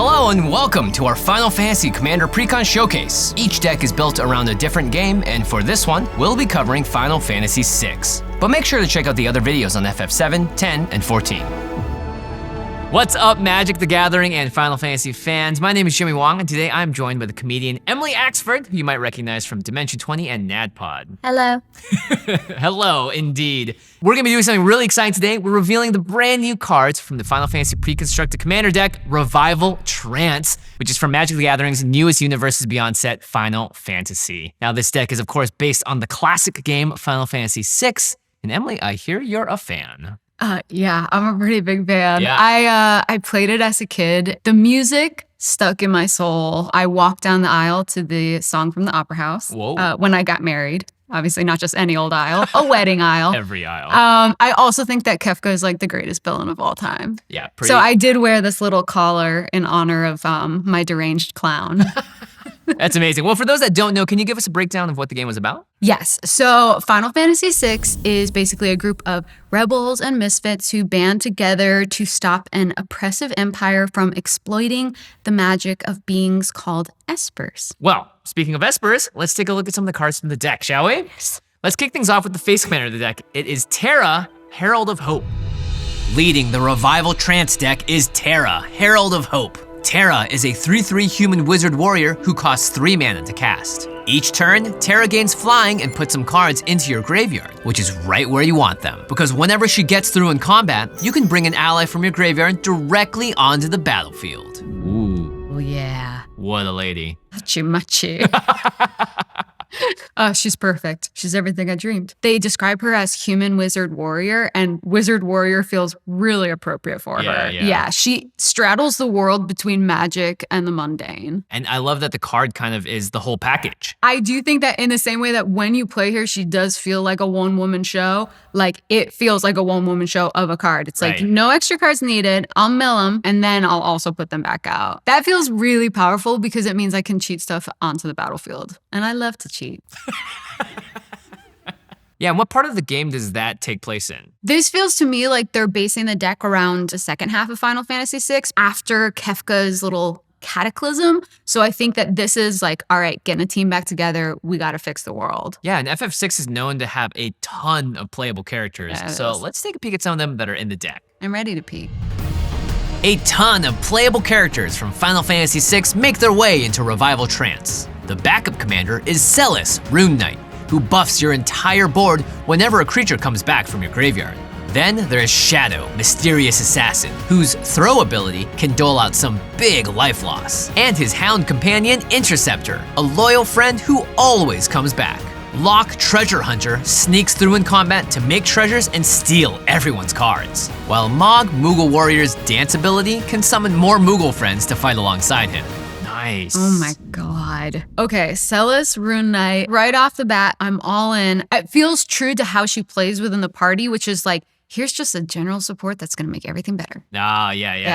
Hello and welcome to our Final Fantasy Commander Precon Showcase. Each deck is built around a different game, and for this one, we'll be covering Final Fantasy VI. But make sure to check out the other videos on FF7, 10, and 14. What's up, Magic the Gathering and Final Fantasy fans? My name is Jimmy Wong, and today I'm joined by the comedian Emily Axford, who you might recognize from Dimension 20 and NADPOD. Hello. Hello, indeed. We're gonna be doing something really exciting today. We're revealing the brand new cards from the Final Fantasy Preconstructed Commander deck, Revival Trance, which is from Magic the Gathering's newest Universes Beyond set, Final Fantasy. Now, this deck is, of course, based on the classic game Final Fantasy VI, and Emily, I hear you're a fan. Yeah, I'm a pretty big fan. Yeah. I played it as a kid. The music stuck in my soul. I walked down the aisle to the song from the Opera House. Whoa. When I got married. Obviously, not just any old aisle, a wedding aisle. Every aisle. I also think that Kefka is like the greatest villain of all time. Yeah, pretty. So I did wear this little collar in honor of my deranged clown. That's amazing. Well, for those that don't know, can you give us a breakdown of what the game was about? Yes. So Final Fantasy VI is basically a group of rebels and misfits who band together to stop an oppressive empire from exploiting the magic of beings called Espers. Well, speaking of Espers, let's take a look at some of the cards from the deck, shall we? Yes. Let's kick things off with the face commander of the deck. It is Terra, Herald of Hope. Leading the Revival Trance deck is Terra, Herald of Hope. Terra is a 3/3 human wizard warrior who costs 3 mana to cast. Each turn, Terra gains flying and puts some cards into your graveyard, which is right where you want them. Because whenever she gets through in combat, you can bring an ally from your graveyard directly onto the battlefield. Ooh, Oh, yeah. what a lady. Machi. She's perfect. She's everything I dreamed. They describe her as human wizard warrior, and wizard warrior feels really appropriate for her. Yeah. She straddles the world between magic and the mundane. And I love that the card kind of is the whole package. I do think that in the same way that when you play her, she does feel like a one-woman show. Like, it feels like a one-woman show of a card. It's like, Right. no extra cards needed. I'll mill them, and then I'll also put them back out. That feels really powerful because it means I can cheat stuff onto the battlefield. And I love to cheat. Yeah, and what part of the game does that take place in? This feels to me like they're basing the deck around the second half of Final Fantasy VI after Kefka's little cataclysm. So I think that this is like, all right, getting a team back together. We got to fix the world. Yeah, and FF6 is known to have a ton of playable characters. Yeah, it so is. let's take a peek at some of them that are in the deck. I'm ready to pee. A ton of playable characters from Final Fantasy VI make their way into Revival Trance. The backup commander is Celis, Rune Knight, who buffs your entire board whenever a creature comes back from your graveyard. Then there is Shadow, Mysterious Assassin, whose throw ability can dole out some big life loss. And his hound companion, Interceptor, a loyal friend who always comes back. Locke, Treasure Hunter, sneaks through in combat to make treasures and steal everyone's cards. While Mog, Moogle Warrior's dance ability can summon more Moogle friends to fight alongside him. Nice. Oh my God. Okay, Celis, Rune Knight. Right off the bat, I'm all in. It feels true to how she plays within the party, which is like, here's just a general support that's going to make everything better. Yeah.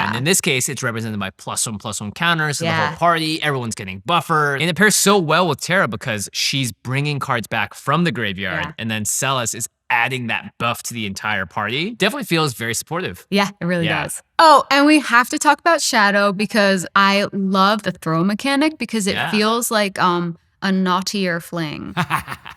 And in this case, it's represented by +1/+1 counters to the Yeah. whole party. Everyone's getting buffered. And it pairs so well with Terra because she's bringing cards back from the graveyard, Yeah. and then Celis is adding that buff to the entire party. Definitely feels very supportive. Yeah, it really Yeah. does. Oh, and we have to talk about Shadow because I love the throw mechanic because it Yeah. feels like a naughtier fling.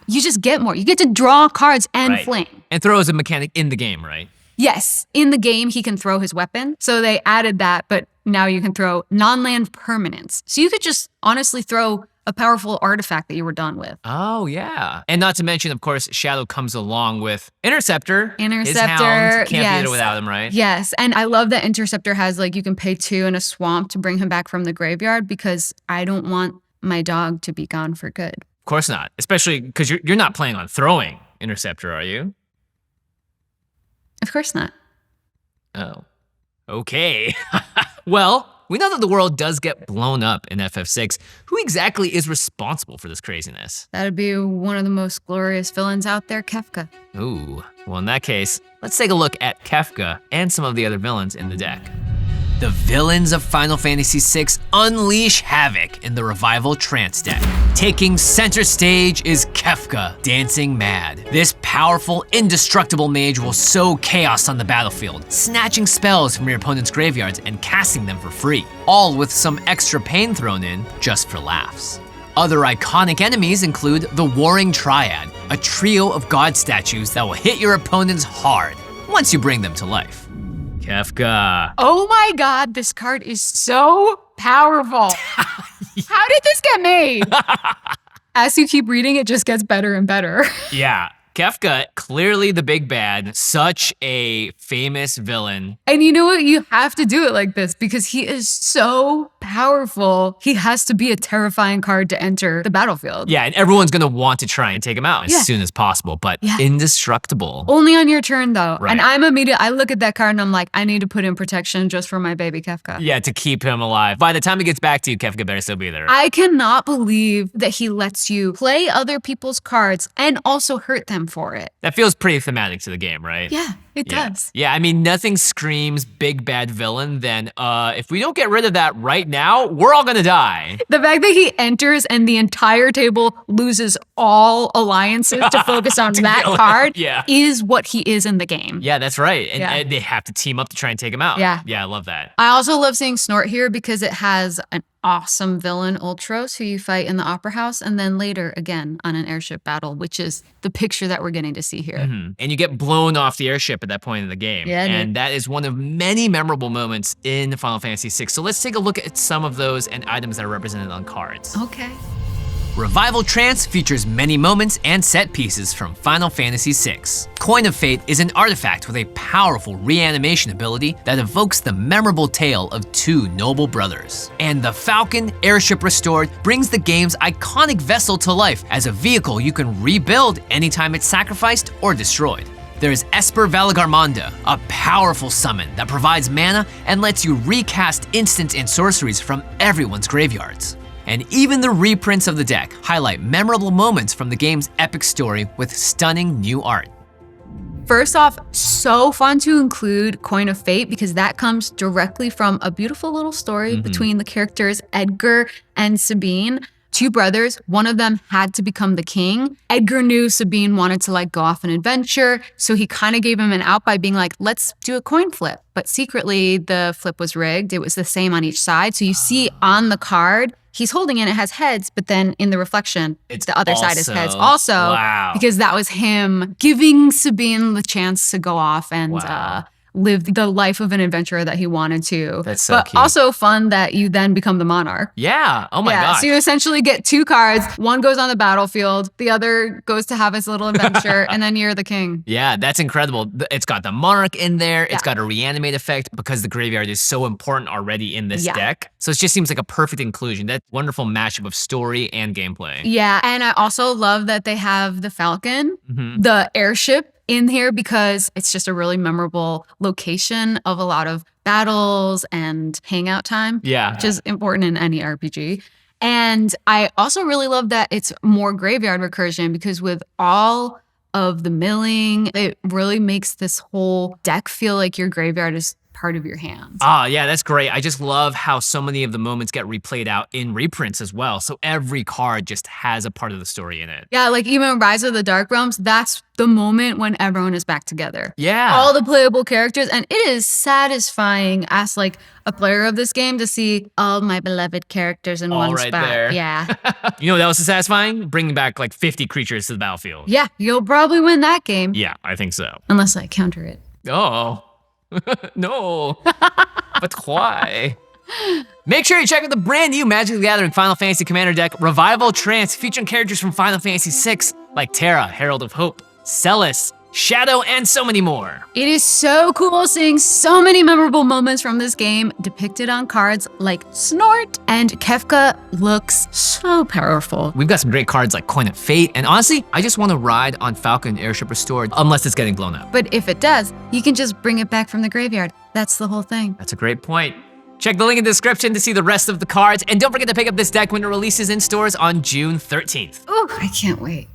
You just get more. You get to draw cards and Right. fling. And throw is a mechanic in the game, right? Yes, in the game, he can throw his weapon. So they added that, but now you can throw non-land permanents. So you could just honestly throw a powerful artifact that you were done with. Oh, yeah. And not to mention, of course, Shadow comes along with Interceptor. His Interceptor, hound. Can't beat yes. it without him, right? Yes, and I love that Interceptor has like, you can pay 2 in a swamp to bring him back from the graveyard because I don't want my dog to be gone for good. Of course not. Especially because you're not planning on throwing Interceptor, are you? Of course not. Oh, okay. Well, we know that the world does get blown up in FF6. Who exactly is responsible for this craziness? That'd be one of the most glorious villains out there, Kefka. Ooh, well in that case, let's take a look at Kefka and some of the other villains in the deck. The villains of Final Fantasy VI unleash havoc in the Revival Trance deck. Taking center stage is Kefka, Dancing Mad. This powerful, indestructible mage will sow chaos on the battlefield, snatching spells from your opponent's graveyards and casting them for free, all with some extra pain thrown in just for laughs. Other iconic enemies include the Warring Triad, a trio of god statues that will hit your opponents hard once you bring them to life. Kefka. Oh my god, this card is so powerful. How did this get made? As you keep reading, it just gets better and better. Yeah, Kefka, clearly the big bad, such a famous villain. And you know what? You have to do it like this because he is so powerful. He has to be a terrifying card to enter the battlefield. Yeah, and everyone's gonna want to try and take him out as soon as possible, but indestructible. Only on your turn though. Right. And I look at that card and I'm like, I need to put in protection just for my baby Kefka. Yeah, to keep him alive. By the time he gets back to you, Kefka better still be there. I cannot believe that he lets you play other people's cards and also hurt them for it. That feels pretty thematic to the game, right? Yeah, it does. Yeah, I mean, nothing screams big bad villain than if we don't get rid of that right now, we're all gonna die. The fact that he enters and the entire table loses all alliances to focus on that card is what he is in the game. Yeah, that's right. And they have to team up to try and take him out. Yeah. Yeah, I love that. I also love seeing Snort here because it has an awesome villain, Ultros, who you fight in the Opera House, and then later again on an airship battle, which is the picture that we're getting to see here. Mm-hmm. And you get blown off the airship at that point in the game. Yeah, and that is one of many memorable moments in Final Fantasy VI. So let's take a look at some of those and items that are represented on cards. Okay. Revival Trance features many moments and set pieces from Final Fantasy VI. Coin of Fate is an artifact with a powerful reanimation ability that evokes the memorable tale of two noble brothers. And the Falcon Airship Restored brings the game's iconic vessel to life as a vehicle you can rebuild anytime it's sacrificed or destroyed. There's Esper Valagarmonda, a powerful summon that provides mana and lets you recast instants and sorceries from everyone's graveyards. And even the reprints of the deck highlight memorable moments from the game's epic story with stunning new art. First off, so fun to include Coin of Fate because that comes directly from a beautiful little story between the characters Edgar and Sabine. Two brothers, one of them had to become the king. Edgar knew Sabine wanted to go off an adventure, so he kind of gave him an out by being like, let's do a coin flip. But secretly, the flip was rigged. It was the same on each side. So you see on the card, he's holding it has heads, but then in the reflection, the other side is heads also. Because that was him giving Sabine the chance to go off and live the life of an adventurer that he wanted to. That's so cute. But also fun that you then become the monarch. Yeah, oh my gosh. So you essentially get two cards. One goes on the battlefield, the other goes to have his little adventure, and then you're the king. Yeah, that's incredible. It's got the monarch in there. It's got a reanimate effect because the graveyard is so important already in this deck. So it just seems like a perfect inclusion. That wonderful mashup of story and gameplay. Yeah, and I also love that they have the Falcon, the airship, in here because it's just a really memorable location of a lot of battles and hangout time, which is important in any RPG. And I also really love that it's more graveyard recursion because with all of the milling, it really makes this whole deck feel like your graveyard is part of your hands. Yeah, that's great. I just love how so many of the moments get replayed out in reprints as well. So every card just has a part of the story in it. Yeah, even Rise of the Dark Realms, that's the moment when everyone is back together. Yeah. All the playable characters, and it is satisfying as a player of this game to see all my beloved characters in one spot. There. Yeah. You know what else is satisfying? Bringing back 50 creatures to the battlefield. Yeah, you'll probably win that game. Yeah, I think so. Unless I counter it. Oh. No. But why? Make sure you check out the brand new Magic the Gathering Final Fantasy Commander deck, Revival Trance, featuring characters from Final Fantasy VI, like Terra, Herald of Hope, Celis, Shadow, and so many more. It is so cool seeing so many memorable moments from this game depicted on cards like Snort, and Kefka looks so powerful. We've got some great cards like Coin of Fate, and honestly, I just want to ride on Falcon Airship Restored unless it's getting blown up. But if it does, you can just bring it back from the graveyard. That's the whole thing. That's a great point. Check the link in the description to see the rest of the cards, and don't forget to pick up this deck when it releases in stores on June 13th. Oh, I can't wait.